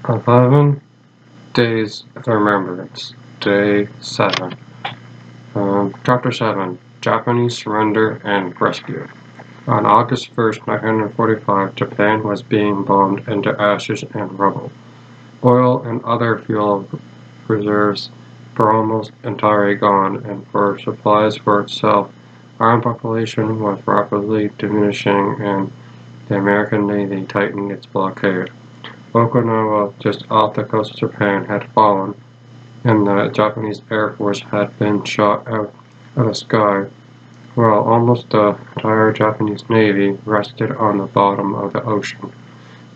11 Days of Remembrance, Day 7. Chapter 7, Japanese Surrender and Rescue. On August 1st, 1945, Japan was being bombed into ashes and rubble. Oil and other fuel reserves were almost entirely gone, and for supplies for itself, armed population was rapidly diminishing, and the American Navy tightened its blockade. Okinawa, just off the coast of Japan, had fallen, and the Japanese Air Force had been shot out of the sky, while almost the entire Japanese Navy rested on the bottom of the ocean.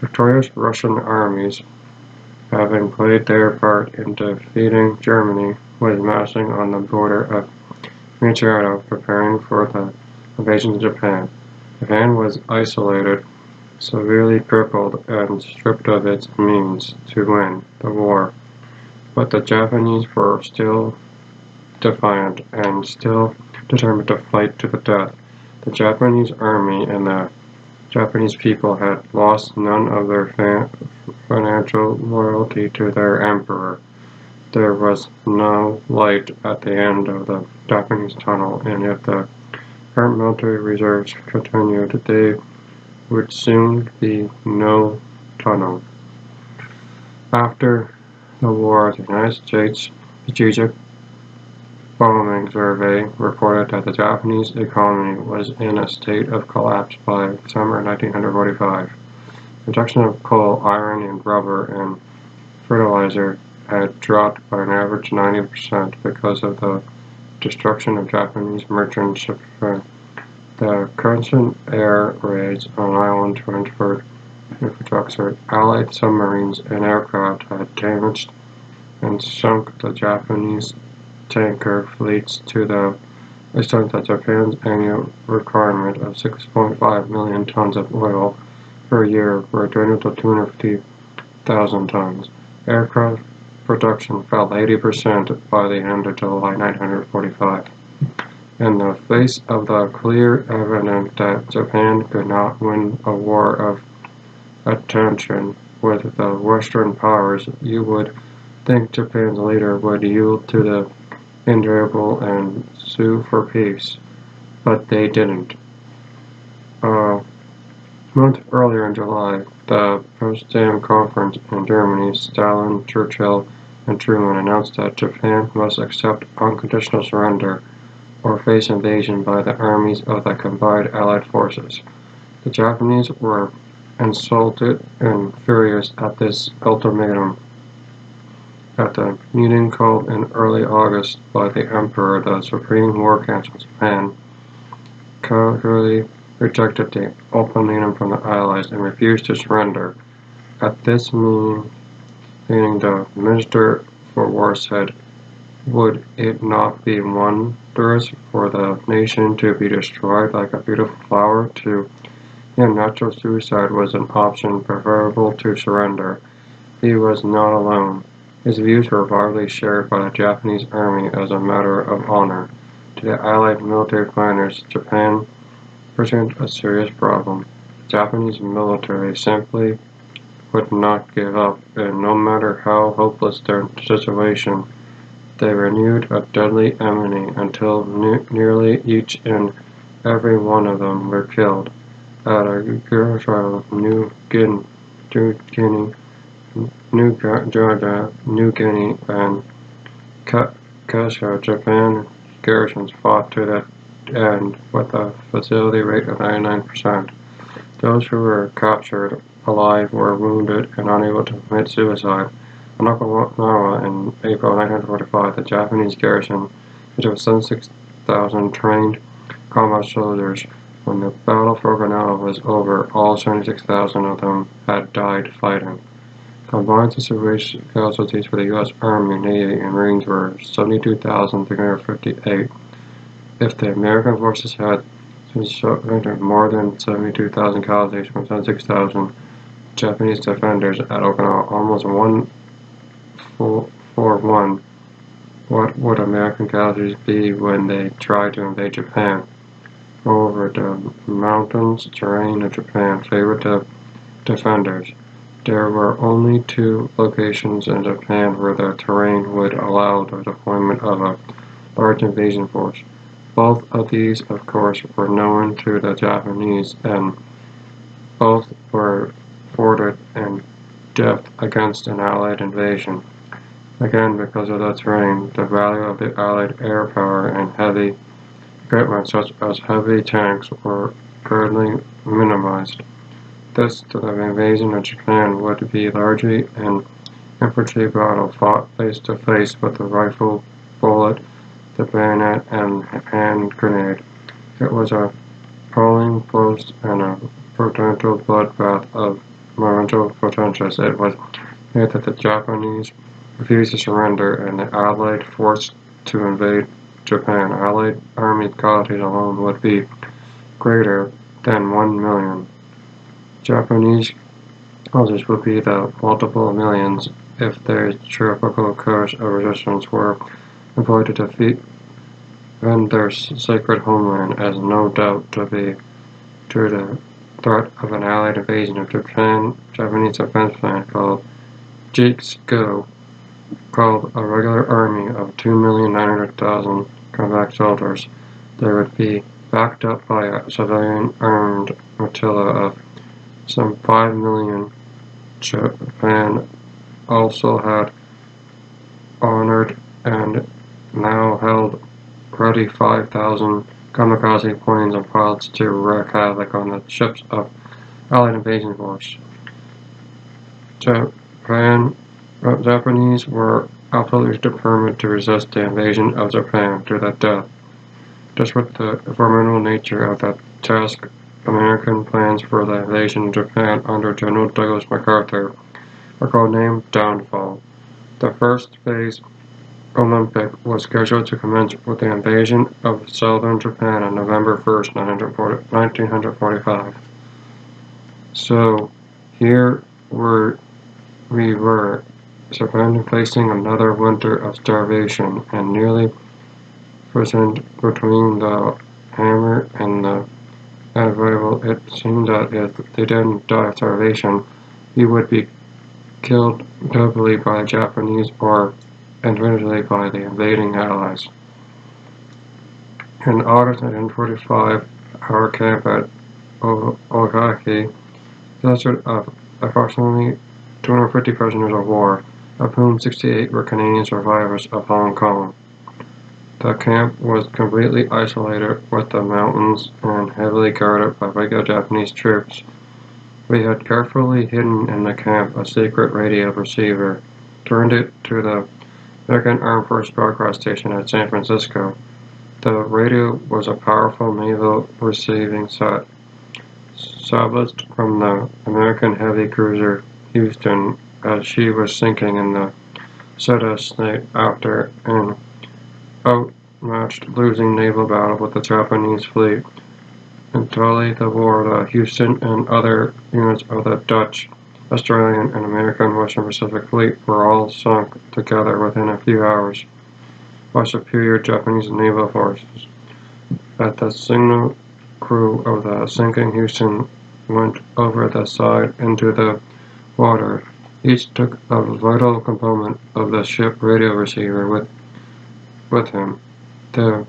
Victorious Russian armies, having played their part in defeating Germany, was massing on the border of Michigan, preparing for the invasion of Japan. Japan was isolated, severely crippled, and stripped of its means to win the war. But the Japanese were still defiant and still determined to fight to the death. The Japanese army and the Japanese people had lost none of their financial loyalty to their emperor. There was no light at the end of the Japanese tunnel, and if the current military reserves continued, they would soon be no tunnel. After the war, the United States Strategic Bombing Survey reported that the Japanese economy was in a state of collapse by December 1945. Production of coal, iron, and rubber and fertilizer had dropped by an average 90% because of the destruction of Japanese merchant ships. The constant air raids on island transport infrastructure, Allied submarines and aircraft had damaged and sunk the Japanese tanker fleets to the extent that Japan's annual requirement of 6.5 million tons of oil per year were dwindled to 250,000 tons. Aircraft production fell 80% by the end of July 1945. In the face of the clear evidence that Japan could not win a war of attrition with the Western powers, you would think Japan's leader would yield to the inevitable and sue for peace, but they didn't. A month earlier in July, the Potsdam Conference in Germany, Stalin, Churchill, and Truman announced that Japan must accept unconditional surrender or face invasion by the armies of the combined Allied forces. The Japanese were insulted and furious at this ultimatum. At the meeting called in early August by the Emperor, the Supreme War Council of Japan clearly rejected the ultimatum from the Allies and refused to surrender. At this meeting, the Minister for War said, "Would it not be wondrous for the nation to be destroyed like a beautiful flower? To him, natural suicide was an option preferable to surrender." He was not alone. His views were widely shared by the Japanese army as a matter of honor. To the Allied military planners, Japan presented a serious problem. The Japanese military simply would not give up, and no matter how hopeless their situation, they renewed a deadly enemy until nearly each and every one of them were killed. At a trial of New Guinea, Georgia, New Guinea, and Kasha, Japan garrisons fought to the end with a fatality rate of 99%. Those who were captured alive were wounded and unable to commit suicide. On Okinawa in April 1945, the Japanese garrison was 76,000 trained combat soldiers. When the battle for Okinawa was over, all 76,000 of them had died fighting. Combined casualties for the U.S. Army, Navy, and Marines were 72,358. If the American forces had surrendered more than 72,000 casualties from 76,000 Japanese defenders at Okinawa, almost 1-for-1, what would American casualties be when they tried to invade Japan? Moreover, the mountainous terrain of Japan favored the defenders. There were only two locations in Japan where the terrain would allow the deployment of a large invasion force. Both of these, of course, were known to the Japanese, and both were fortified in depth against an Allied invasion. Again, because of the terrain, the value of the Allied air power and heavy equipment such as heavy tanks were greatly minimized. Thus, the invasion of Japan would be largely an infantry battle fought face to face with the rifle, bullet, the bayonet, and hand grenade. It was a polling post and a potential bloodbath of monumental potentials. It was clear that the Japanese refused to surrender, and the Allied forced to invade Japan. Allied army casualties alone would be greater than 1 million. Japanese soldiers would be the multiple millions if their typical course of resistance were employed to defend their sacred homeland, as no doubt to be to the threat of an Allied invasion of Japan. Japanese defense plan called JITSGO called a regular army of 2,900,000 combat soldiers. They would be backed up by a civilian armed flotilla of some 5 million. Japan also had honored and now held ready 5,000 kamikaze planes and pilots to wreak havoc on the ships of Allied invasion force. Japanese were absolutely determined to resist the invasion of Japan to the death. Just with the formidable nature of the task, American plans for the invasion of Japan under General Douglas MacArthur were codenamed Downfall. The first phase Olympic was scheduled to commence with the invasion of southern Japan on November 1st, 1945. So here we were, Japan facing another winter of starvation and nearly imprisoned between the hammer and the inevitable. It seemed that if they didn't die of starvation, he would be killed doubly by the Japanese or individually by the invading Allies. In August 1945, our camp at Ogaki consisted of approximately 250 prisoners of war, of whom 68 were Canadian survivors of Hong Kong. The camp was completely isolated with the mountains and heavily guarded by regular Japanese troops. We had carefully hidden in the camp a secret radio receiver, turned it to the American Armed Forces broadcast station at San Francisco. The radio was a powerful naval receiving set, salvaged from the American heavy cruiser Houston as she was sinking in the Cedar Snake after an outmatched losing naval battle with the Japanese fleet. Until the war, the Houston and other units of the Dutch, Australian, and American Western Pacific Fleet were all sunk together within a few hours by superior Japanese naval forces. At the signal, crew of the sinking Houston went over the side into the water. Each took a vital component of the ship radio receiver with him. The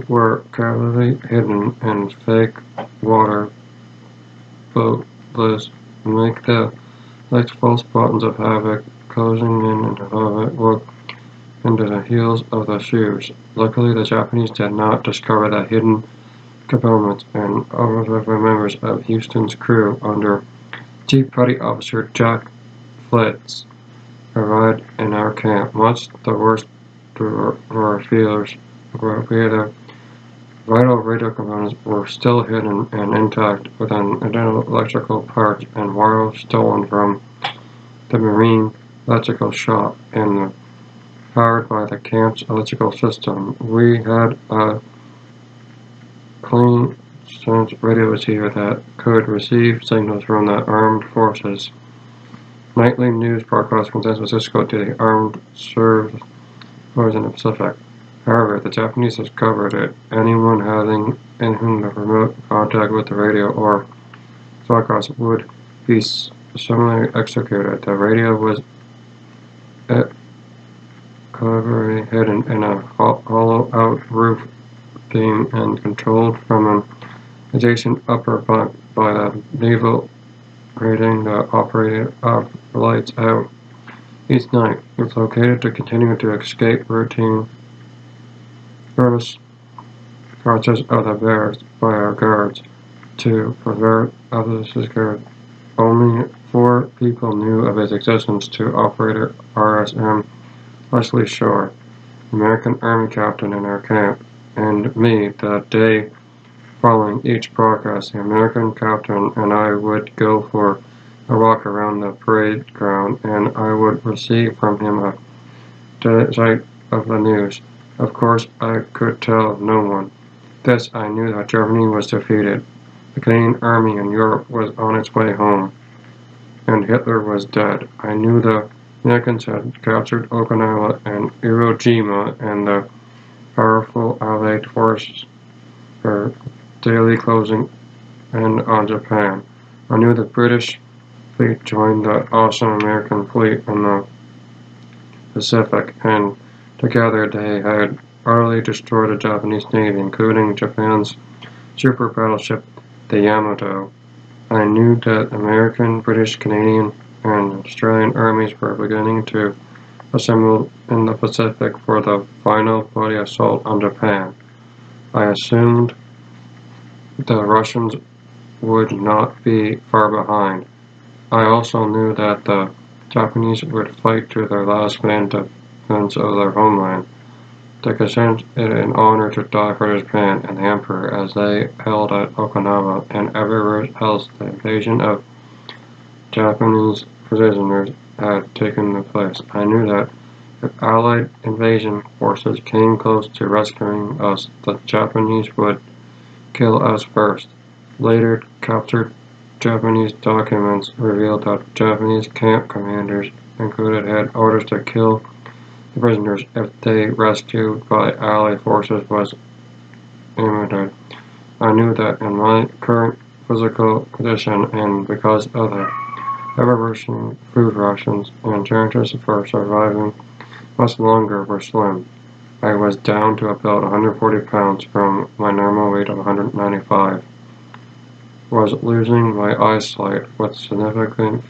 were carefully hidden in fake water bubbles make the like false buttons of havoc, closing in and above it look into the heels of the shoes. Luckily, the Japanese did not discover the hidden components, and overwhelming members of Houston's crew under Chief Petty Officer Jack Flitz arrived in our camp. Much the worst to our feelers were the vital radio components were still hidden and intact within internal electrical parts and wires stolen from the marine electrical shop and powered by the camp's electrical system. We had a clean sense radio receiver that could receive signals from the armed forces. Nightly news broadcasts from San Francisco to the armed service forces in the Pacific. However, the Japanese discovered it. Anyone having in whom the remote contact with the radio or broadcast would be summarily executed. The radio was cleverly hidden in a hollow-out roof beam and controlled from an adjacent upper bunk by the naval rating that operated lights out each night. It was located to continue to escape routine service process of the barracks by our guards to prevent others scared. Only 4 people knew of its existence: to operator RSM Leslie Shore, American Army captain in our camp, and me. The day following each broadcast, the American captain and I would go for a walk around the parade ground, and I would receive from him a sight of the news. Of course, I could tell no one. This I knew: that Germany was defeated, the Canadian Army in Europe was on its way home, and Hitler was dead. I knew the Americans had captured Okinawa and Iwo Jima, and the powerful Allied forces were daily closing in on Japan. I knew the British fleet joined the awesome American fleet in the Pacific, and together they had utterly destroyed the Japanese Navy, including Japan's super battleship, the Yamato. I knew that American, British, Canadian, and Australian armies were beginning to assemble in the Pacific for the final bloody assault on Japan. I assumed the Russians would not be far behind. I also knew that the Japanese would fight to their last man defense of their homeland. They considered it an honor to die for Japan and the Emperor, as they held at Okinawa and everywhere else the invasion of Japanese prisoners had taken place. I knew that if Allied invasion forces came close to rescuing us, the Japanese would kill us first. Later captured Japanese documents revealed that Japanese camp commanders included had orders to kill the prisoners if they rescued by Allied forces was imminent. I knew that in my current physical condition, and because of the ever-worsening food rations, and chances for surviving much longer were slim. I was down to about 140 pounds from my normal weight of 195. Was losing my eyesight with significant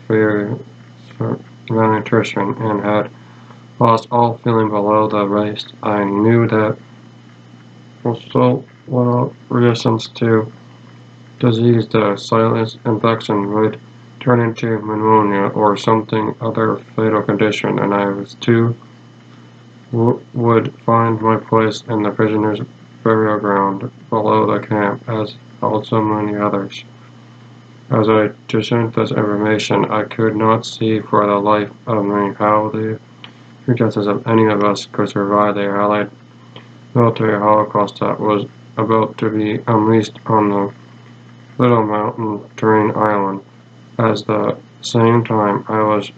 malnutrition, and had lost all feeling below the waist. I knew that still little resistance to disease, the silent infection would turn into pneumonia or something other fatal condition, and I was too would find my place in the prisoners' burial ground below the camp, as also many others. As I discerned this information, I could not see for the life of me how the chances of any of us could survive the Allied military holocaust that was about to be unleashed on the little mountain terrain island. At the same time, I was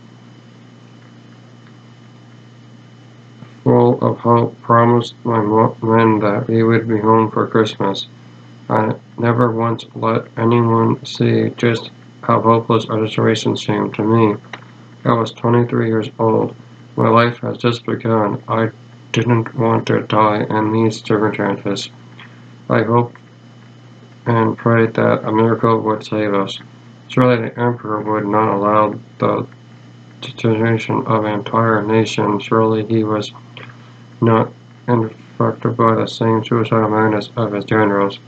full of hope, promised my men that we would be home for Christmas. I never once let anyone see just how hopeless our situation seemed to me. I was 23 years old. My life had just begun. I didn't want to die in these circumstances. I hoped and prayed that a miracle would save us. Surely the Emperor would not allow the deterioration of an entire nation. Surely he was not infected by the same suicidal madness of his generals.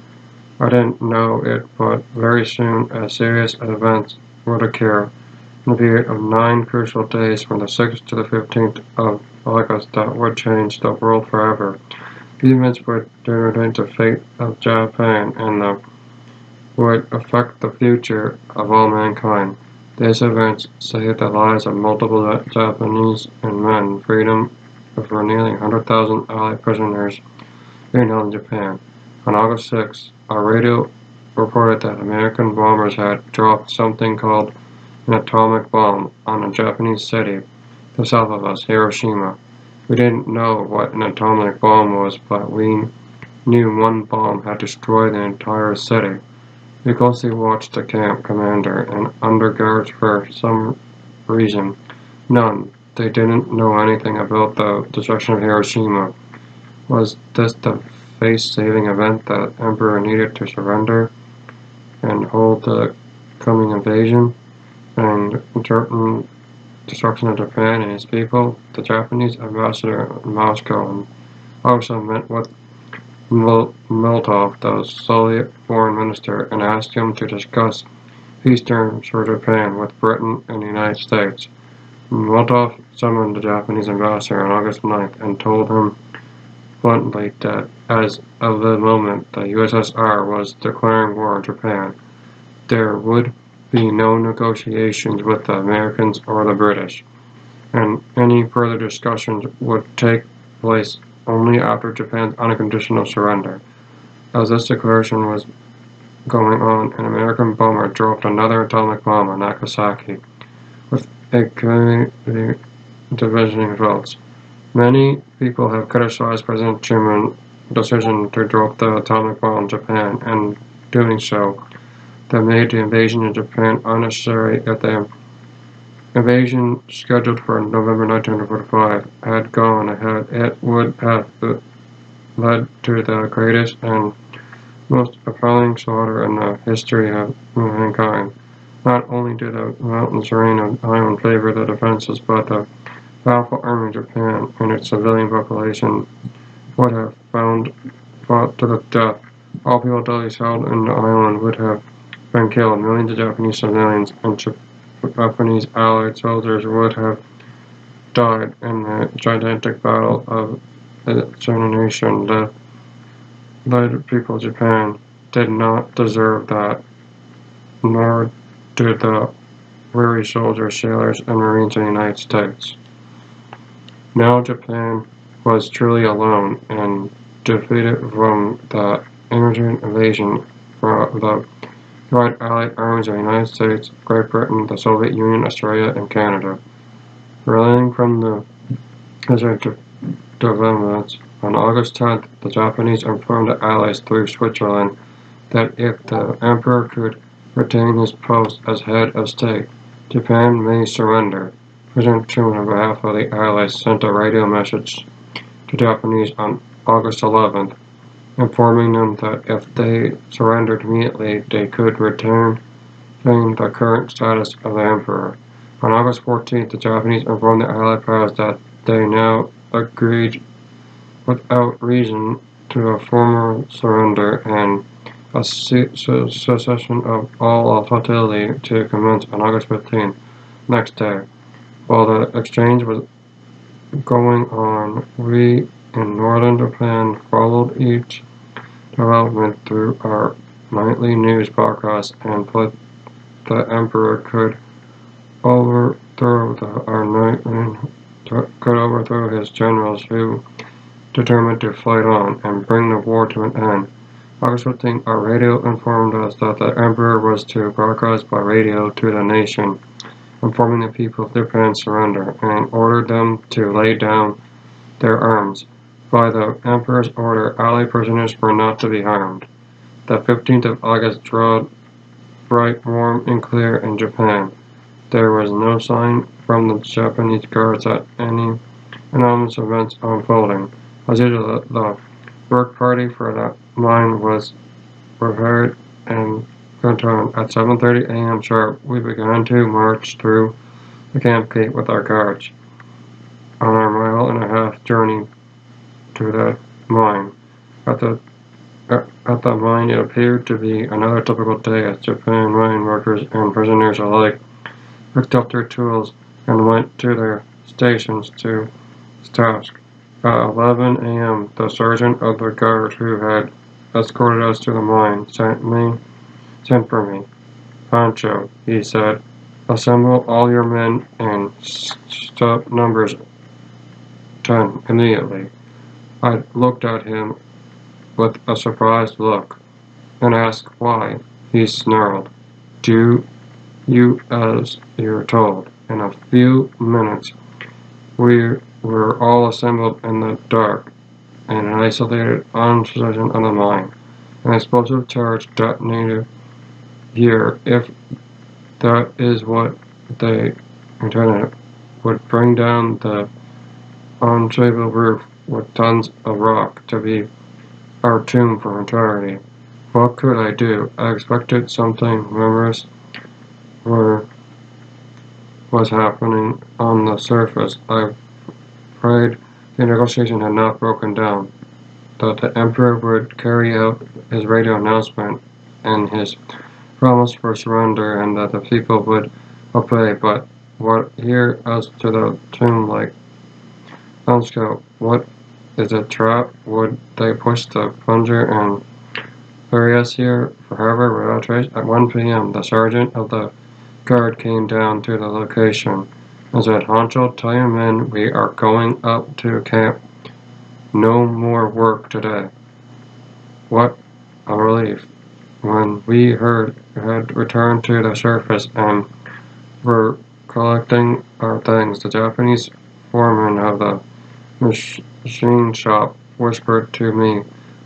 I didn't know it, but very soon a series of events would occur in a period of 9 crucial days from the 6th to the 15th of August that would change the world forever. These events would determine the fate of Japan and would affect the future of all mankind. These events saved the lives of multiple Japanese and men, freedom for nearly 100,000 Allied prisoners being held in Japan. On August 6, our radio reported that American bombers had dropped something called an atomic bomb on a Japanese city to the south of us, Hiroshima. We didn't know what an atomic bomb was, but we knew one bomb had destroyed the entire city. He closely watched the camp commander and underguards for some reason. None. They didn't know anything about the destruction of Hiroshima. Was this the face-saving event that Emperor needed to surrender and hold the coming invasion and certain destruction of Japan and his people? The Japanese ambassador in Moscow also met with Molotov, the Soviet foreign minister, and asked him to discuss peace terms for Japan with Britain and the United States. Molotov summoned the Japanese ambassador on August 9th and told him bluntly that as of the moment the USSR was declaring war on Japan, there would be no negotiations with the Americans or the British, and any further discussions would take place only after Japan's unconditional surrender. As this declaration was going on, an American bomber dropped another atomic bomb on Nagasaki, with accumulating division results. Many people have criticized President Truman's decision to drop the atomic bomb on Japan, and doing so, that made the invasion of Japan unnecessary. If the invasion scheduled for November 1945 had gone ahead, it would have led to the greatest and most appalling slaughter in the history of mankind. Not only did the mountains rain on favor of the defenses, but the powerful army of Japan and its civilian population would have fought to the death. All people held in the island would have been killed. Millions of Japanese civilians and Japanese allied soldiers would have died in the gigantic battle of extermination. The people of Japan did not deserve that, nor did the weary soldiers, sailors, and marines of the United States. Now Japan was truly alone and defeated from the imminent invasion from the joint allied armies of the United States, Great Britain, the Soviet Union, Australia, and Canada. Relying from the developments, on August 10th, the Japanese informed the Allies through Switzerland that if the Emperor could retain his post as head of state, Japan may surrender. President Truman, on behalf of the Allies, sent a radio message to Japanese on August 11th, informing them that if they surrendered immediately, they could retain the current status of the Emperor. On August 14th, the Japanese informed the Allied powers that they now agreed without reason to a formal surrender and a cessation of all hostility to commence on August 15th, next day. While the exchange was going on, we in northern Japan followed each development through our nightly news broadcasts and put the Emperor could overthrow his generals who determined to fight on and bring the war to an end. August 15th, our radio informed us that the Emperor was to broadcast by radio to the nation, informing the people of Japan's surrender, and ordered them to lay down their arms. By the Emperor's order, Allied prisoners were not to be harmed. The 15th of August drawed bright, warm, and clear in Japan. There was no sign from the Japanese guards that any anomalous events unfolding. As usual, the work party for the mine was prepared and continued. At 7:30 a.m. sharp, we began to march through the camp gate with our guards on our mile-and-a-half journey to the mine. At the mine, it appeared to be another typical day as Japan mine workers and prisoners alike picked up their tools and went to their stations to task. At 11 a.m., the sergeant of the guard who had escorted us to the mine sent for me. "Pancho," he said, "assemble all your men and stop numbers 10 immediately." I looked at him with a surprised look and asked why. He snarled, "Do you as you're told." In a few minutes, we were all assembled in the dark in an isolated position of the mine. An explosive charge detonated here, if that is what they intended, would bring down the unstable roof with tons of rock to be our tomb for eternity. What could I do? I expected something humorous was happening on the surface. I prayed the negotiation had not broken down, that the Emperor would carry out his radio announcement and his promise for surrender, and that the people would obey. But what here as to the tomb like Scout, what is a trap? Would they push the plunger and bury us here forever without trace? At 1 p.m., the sergeant of the guard came down to the location and said, Honcho, tell your men we are going up to camp. No more work today. What a relief. When we had returned to the surface and were collecting our things, the Japanese foreman of the machine shop whispered to me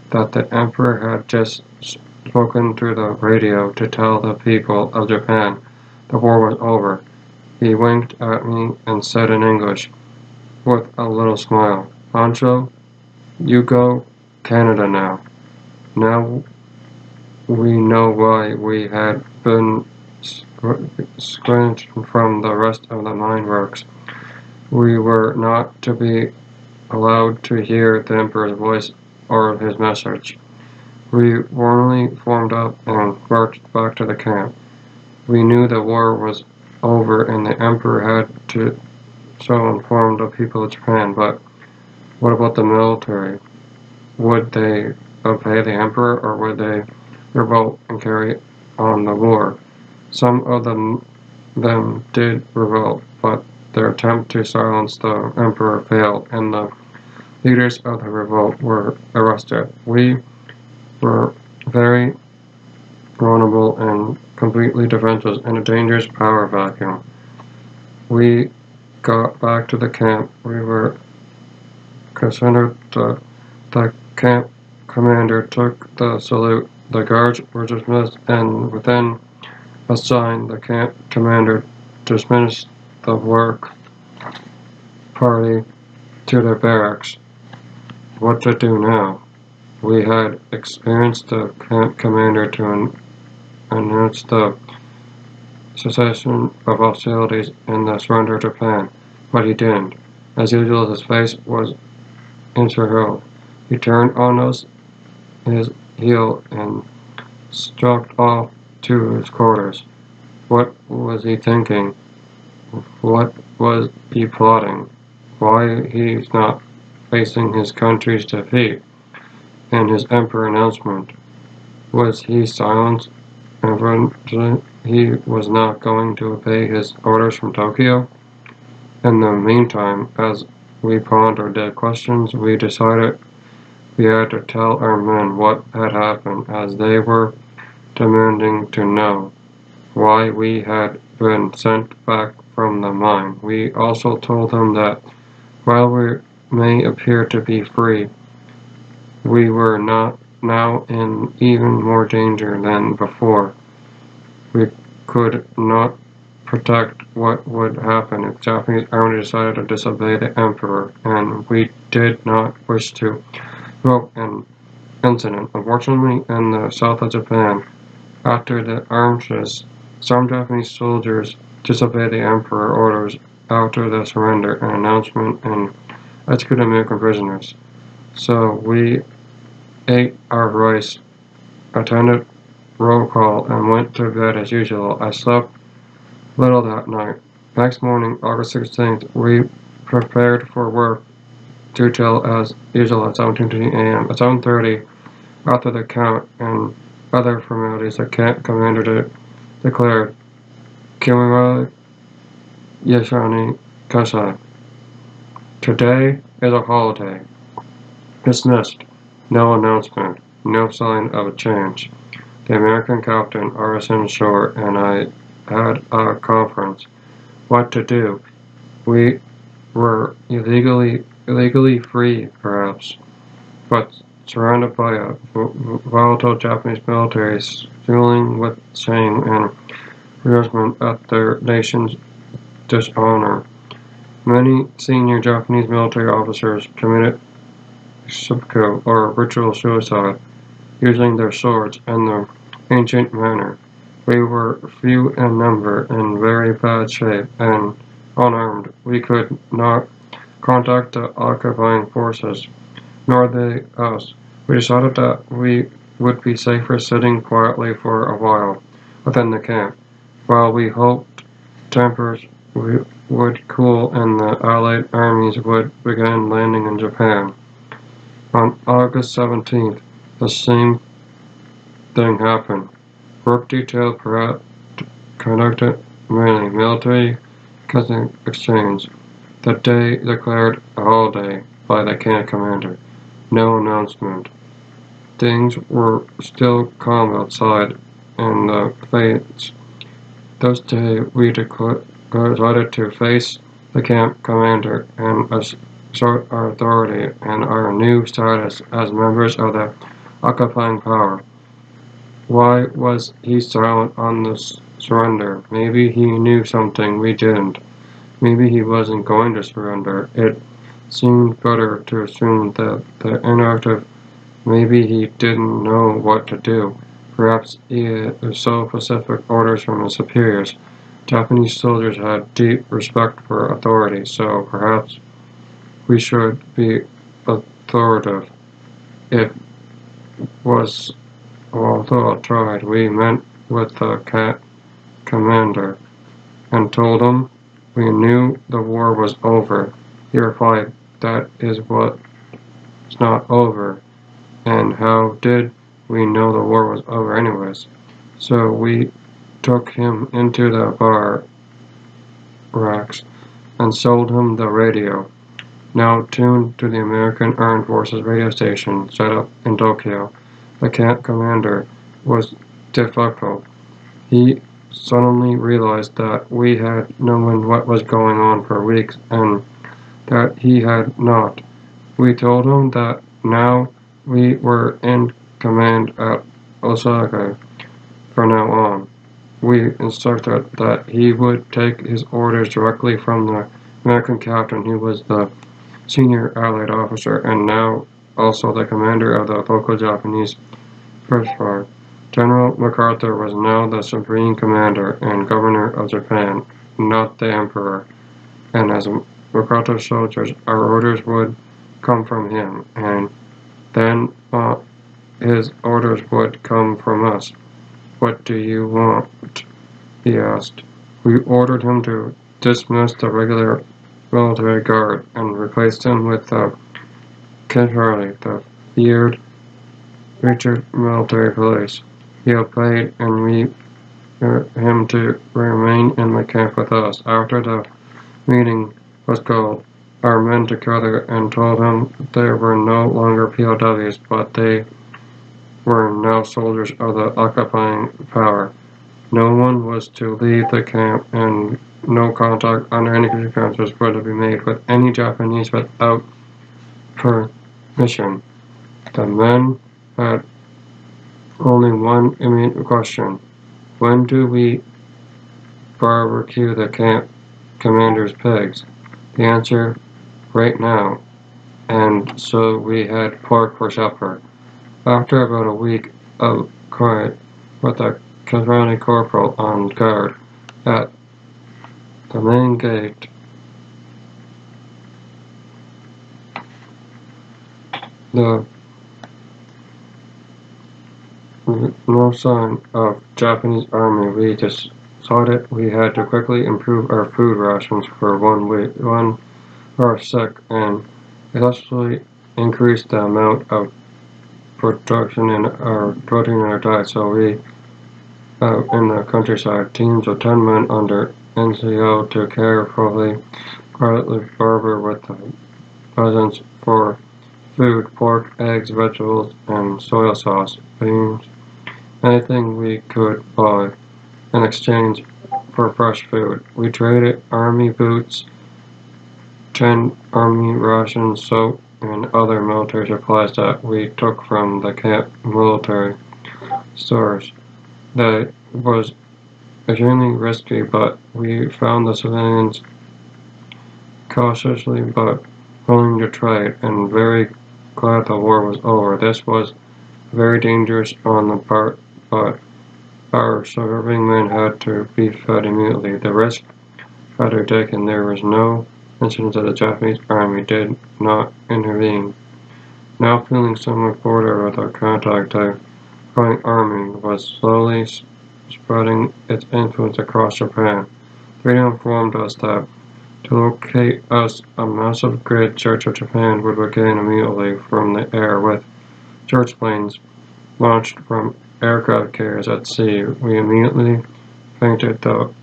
that the Emperor had just spoken through the radio to tell the people of Japan the war was over. He winked at me and said in English, with a little smile, Pancho, you go Canada now. Now we know why we had been squenched from the rest of the mine works. We were not to be allowed to hear the Emperor's voice or his message. We warmly formed up and marched back to the camp. We knew the war was over and the Emperor had to so inform the people of Japan, but what about the military? Would they obey the Emperor or would they revolt and carry on the war? Some of them did revolt, but their attempt to silence the Emperor failed and the leaders of the revolt were arrested. We were very vulnerable and completely defenseless in a dangerous power vacuum. We got back to the camp. We were considered the camp commander took the salute. The guards were dismissed, and within a sign, the camp commander dismissed the work party to their barracks. What to do now? We had experienced the camp commander to announce the cessation of hostilities and the surrender of Japan, but he didn't. As usual, his face was interheld. He turned on us his heel and stalked off to his quarters. What was he thinking? What was he plotting? Why he's not facing his country's defeat and his emperor announcement? Was he silenced? Evidently, he was not going to obey his orders from Tokyo. In the meantime, as we pondered the questions, we decided we had to tell our men what had happened, as they were demanding to know why we had been sent back from the mine. We also told them that while we may appear to be free, we were not now in even more danger than before. We could not protect what would happen if Japanese army decided to disobey the emperor, and we did not wish to provoke an incident. Unfortunately, in the south of Japan, after the armistice, some Japanese soldiers disobeyed the emperor orders after the surrender and announcement and executed American prisoners. So we ate our rice, attended roll call, and went to bed as usual. I slept little that night. Next morning, August 16th, we prepared for work detail as usual at 7:20 a.m. At 7:30, after the count and other formalities, the camp commander declared, Kimiwa Yashani Kasai. Today is a holiday. Dismissed. No announcement. No sign of a change. The American captain, R.S.N. Shore, and I had a conference. What to do? We were illegally free, perhaps, but surrounded by a volatile Japanese military, fueling with shame and resentment at their nation's dishonor. Many senior Japanese military officers committed seppuku or ritual suicide, using their swords in the ancient manner. We were few in number, in very bad shape, and unarmed. We could not contact the occupying forces, nor they us. We decided that we would be safer sitting quietly for a while within the camp, while we hoped tempers would cool and the Allied armies would begin landing in Japan. On August 17th, the same thing happened. Work detail parade conducted many military exchange. The day declared a holiday by the camp commander. No announcement. Things were still calm outside in the fades. This day we decided to face the camp commander and assert our authority and our new status as members of the occupying power. Why was he silent on the surrender? Maybe he knew something we didn't. Maybe he wasn't going to surrender. It seemed better to assume that the inactive. Maybe he didn't know what to do. Perhaps he had so specific orders from his superiors. Japanese soldiers had deep respect for authority, so perhaps we should be authoritative. It was, although I tried, we met with the commander and told him we knew the war was over. He replied, "That is what's not over." And how did we know the war was over anyways? So we took him into the bar racks and sold him the radio, now tuned to the American Armed Forces radio station set up in Tokyo. The camp commander was difficult. He suddenly realized that we had known what was going on for weeks and that he had not. We told him that now we were in command at Osaka from now on. We instructed that he would take his orders directly from the American captain, who was the senior Allied officer and now also the commander of the local Japanese First Force. General MacArthur was now the supreme commander and governor of Japan, not the emperor. And as MacArthur's soldiers, our orders would come from him, and then his orders would come from us. "What do you want?" he asked. We ordered him to dismiss the regular military guard and replaced him with Kid Harley, the feared Richard military police. He obeyed and we him to remain in the camp with us. After the meeting was called, our men together and told him they were no longer POWs, but they were now soldiers of the occupying power. No one was to leave the camp and no contact under any circumstances was to be made with any Japanese without permission. The men had only one immediate question. When do we barbecue the camp commander's pigs? The answer, right now. And so we had pork for supper. After about a week of quiet, with a company corporal on guard at the main gate, no sign of Japanese army, we decided we had to quickly improve our food rations for 1 week. One were sick and especially increase the amount of production in our protein in our diet. So we, in the countryside, teams of 10 men under NCO to carefully quietly barber with the peasants for food, pork, eggs, vegetables, and soy sauce, beans, anything we could buy in exchange for fresh food. We traded army boots, 10 army rations, soap, and other military supplies that we took from the camp military stores. That was extremely risky, but we found the civilians cautiously but willing to try it, and very glad the war was over. This was very dangerous on the part, but our surviving men had to be fed immediately. The risk undertaken, there was no incident that the Japanese army did not intervene. Now feeling somewhat bored with our contact, the growing army was slowly spreading its influence across Japan. Radio informed us that to locate us, a massive grid search of Japan would begin immediately from the air with search planes launched from aircraft carriers at sea. We immediately painted the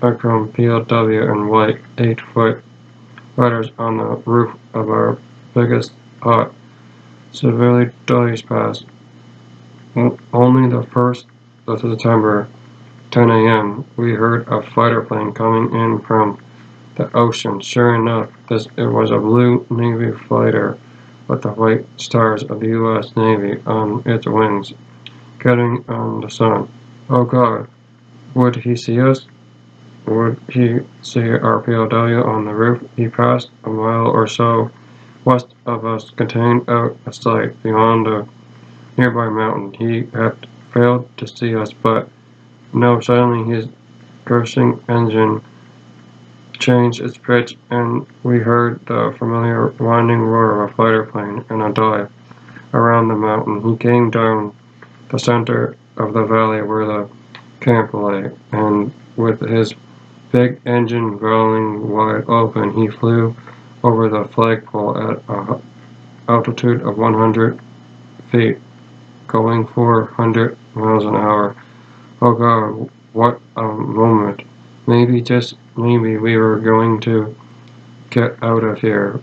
Akron PLW in white 8-foot letters on the roof of our biggest hut. Severely days passed. Only the 1st of September, 10 a.m., we heard a fighter plane coming in from the ocean. Sure enough, it was a blue Navy fighter with the white stars of the U.S. Navy on its wings, getting on the sun. Oh God, would he see us? Would he see our POW on the roof? He passed a mile or so west of us, contained out of sight beyond a nearby mountain. He had failed to see us, but no, suddenly his cursing engine changed its pitch, and we heard the familiar winding roar of a fighter plane in a dive around the mountain. He came down the center of the valley where the camp lay, and with his big engine growling wide open, he flew over the flagpole at an altitude of 100 feet, going 400 miles an hour. Oh God, what a moment. Maybe, just maybe, we were going to get out of here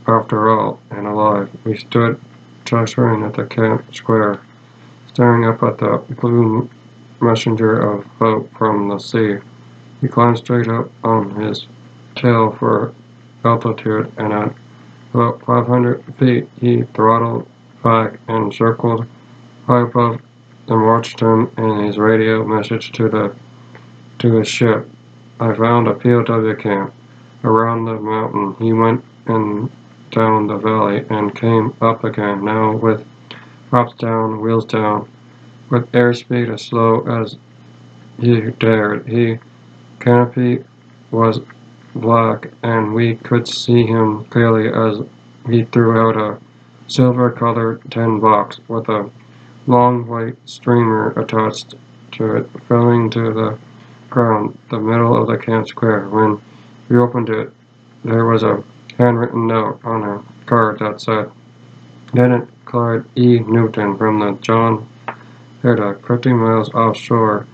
after all, and alive. We stood gesturing at the camp square, staring up at the blue messenger of hope from the sea. He climbed straight up on his tail for altitude, and at about 500 feet he throttled back and circled high above and watched him and his radio message to his ship. I found a POW camp around the mountain. He went and down the valley and came up again, now with props down, wheels down, with airspeed as slow as he dared. His canopy was black, and we could see him clearly as he threw out a silver-colored tin box with a long white streamer attached to it, falling to the ground, the middle of the camp square. When we opened it, there was a handwritten note on a card that said, Lieutenant Clyde E. Newton from the John Herda, 50 miles offshore,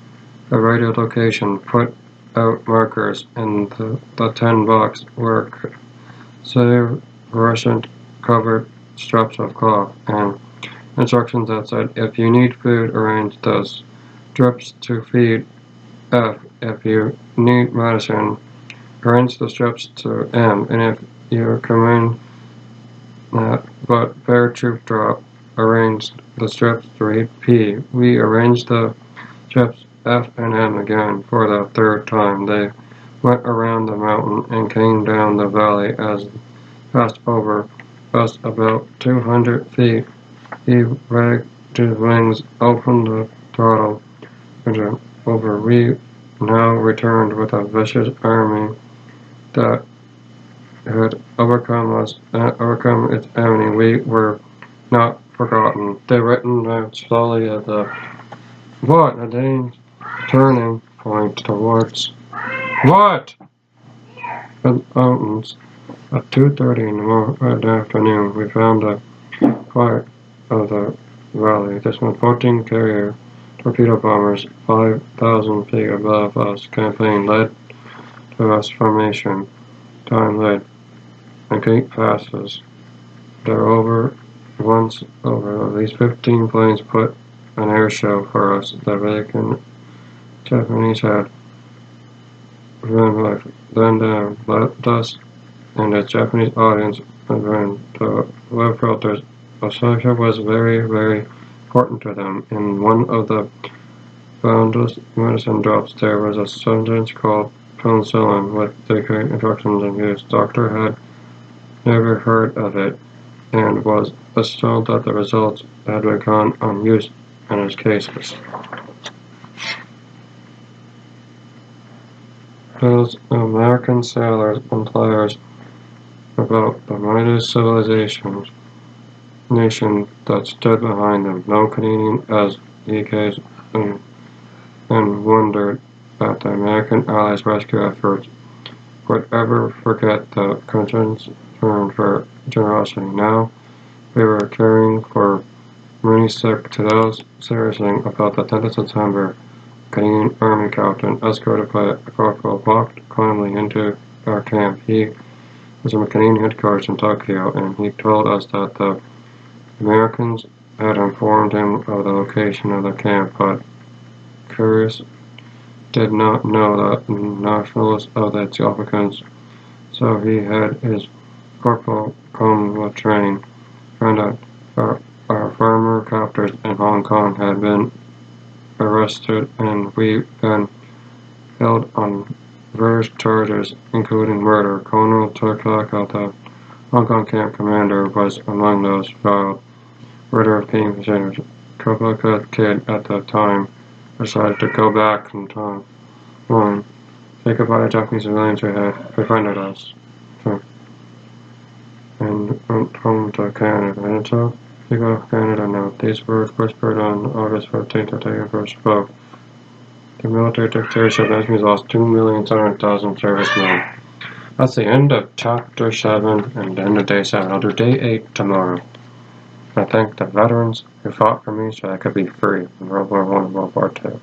the radio location. Put out markers in the tin box were fluorescent covered strips of cloth, and instructions that said, if you need food, arrange the strips to feed F. If you need medicine, arrange the strips to M. And if you come in but paratroop drop, arrange the strips to read P. We arranged the strips F and M again for the third time. They went around the mountain and came down the valley as passed over us about 200 feet. He wagged his wings, opened the throttle, and over. We now returned with a vicious army that had overcome its enemy. We were not forgotten. They written out slowly at the Dane's turning point towards what? The mountains. At 2:30 in the afternoon, we found a part of the valley. This one, 14 carrier torpedo bombers, 5,000 feet above us. Campaign led to us formation. Time led. And gate passes. They're over. Once over, these 15 planes put an air show for us. The vacant Japanese had then left. Then left us and the Japanese audience and the live filters. Association was very, very important to them. In one of the founders medicine drops there was a substance called penicillin with decaying infections and use. Doctor had never heard of it and was astounded that the results had gone unused in his cases. Those American sailors and players about the mighty civilization nation that stood behind them. No Canadian as he gazed and wondered at the American allies' rescue efforts would ever forget the concern for generosity. Now we were caring for many sick to those seriously about the 10th of September. Canadian Army captain, escorted by a corporal, walked calmly into our camp. He was at Canadian headquarters in Tokyo, and he told us that the Americans had informed him of the location of the camp, but curious did not know the nationals of the Africans, so he had his corporal come with train. Found out our former captors in Hong Kong had been arrested, and we've been held on various charges, including murder. Colonel Turcotte, the Hong Kong camp commander, was among those filed. Murder of King prisoners. Turcotte kid at the time decided to go back in time. One, say goodbye to Japanese civilians who had befriended us. Two, and went home to Canada. And so, he got Canada now. These words whispered on August 15th that they first spoke. The military dictatorship has lost 2,700,000 servicemen. That's the end of chapter 7 and the end of day 7. I'll do day 8 tomorrow. I thank the veterans who fought for me so I could be free in World War I and World War II.